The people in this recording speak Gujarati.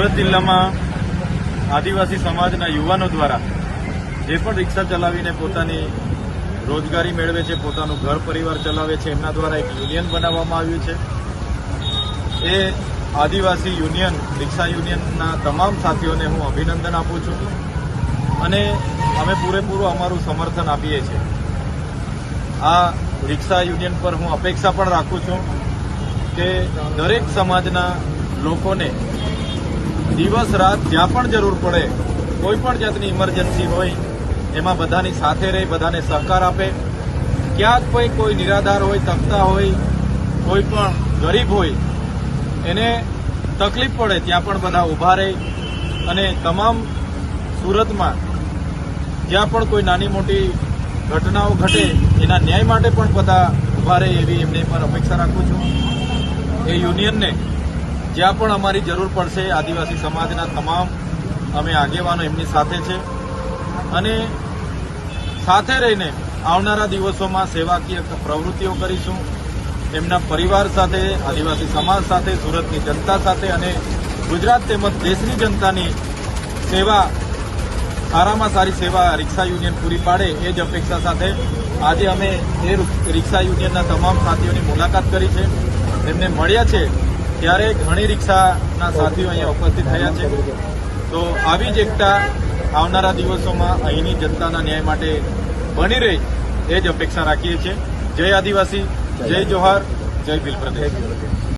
સુરત જિલ્લામાં આદિવાસી સમાજના યુવાનો દ્વારા જે પણ રિક્ષા ચલાવીને પોતાની રોજગારી મેળવે છે, પોતાનું ઘર પરિવાર ચલાવે છે, એમના દ્વારા એક યુનિયન બનાવવામાં આવ્યું છે. એ આદિવાસી યુનિયન, રિક્ષા યુનિયનના તમામ સાથીઓને હું અભિનંદન આપું છું અને અમે પૂરેપૂરું અમારું સમર્થન આપીએ છીએ. આ રિક્ષા યુનિયન પર હું અપેક્ષા પણ રાખું છું કે દરેક સમાજના લોકોને દિવસ રાત જ્યાં પણ જરૂર પડે, કોઈ પણ જાતની ઇમરજન્સી હોય, એમાં બધાની સાથે રહી, બધાને સહકાર આપે. ક્યાંક કોઈ નિરાધાર હોય, તકતા હોય, કોઈ પણ ગરીબ હોય, એને તકલીફ પડે ત્યાં પણ બધા ઊભા રહે અને તમામ સુરતમાં જ્યાં પણ કોઈ નાની મોટી ઘટનાઓ ઘટે એના ન્યાય માટે પણ બધા ઊભા રહે એવી એમને પર અપેક્ષા રાખું છું. એ યુનિયનને જ્યાં પણ અમારી જરૂર પડશે, આદિવાસી સમાજના તમામ અમે આગેવાનો એમની સાથે છે અને સાથે રહીને આવનારા દિવસોમાં સેવાકીય પ્રવૃત્તિઓ કરીશું. એમના પરિવાર સાથે, આદિવાસી સમાજ સાથે, સુરતની જનતા સાથે અને ગુજરાત તેમજ દેશની જનતાની સેવા, સારામાં સારી સેવા રિક્ષા યુનિયન પૂરી પાડે એ જ અપેક્ષા સાથે આજે અમે એ રિક્ષા યુનિયનના તમામ સાથીઓની મુલાકાત કરી છે. એમને મળ્યા છે ત્યારે ઘણી રિક્ષાના સાથીઓ અહીંયા ઉપસ્થિત થયા છે. તો આવી જ એકતા આવનારા દિવસોમાં અહીંની જનતાના ન્યાય માટે બની રહે એ જ અપેક્ષા રાખીએ છીએ. જય આદિવાસી, જય જોહાર, જય ભીલ પ્રદેશ.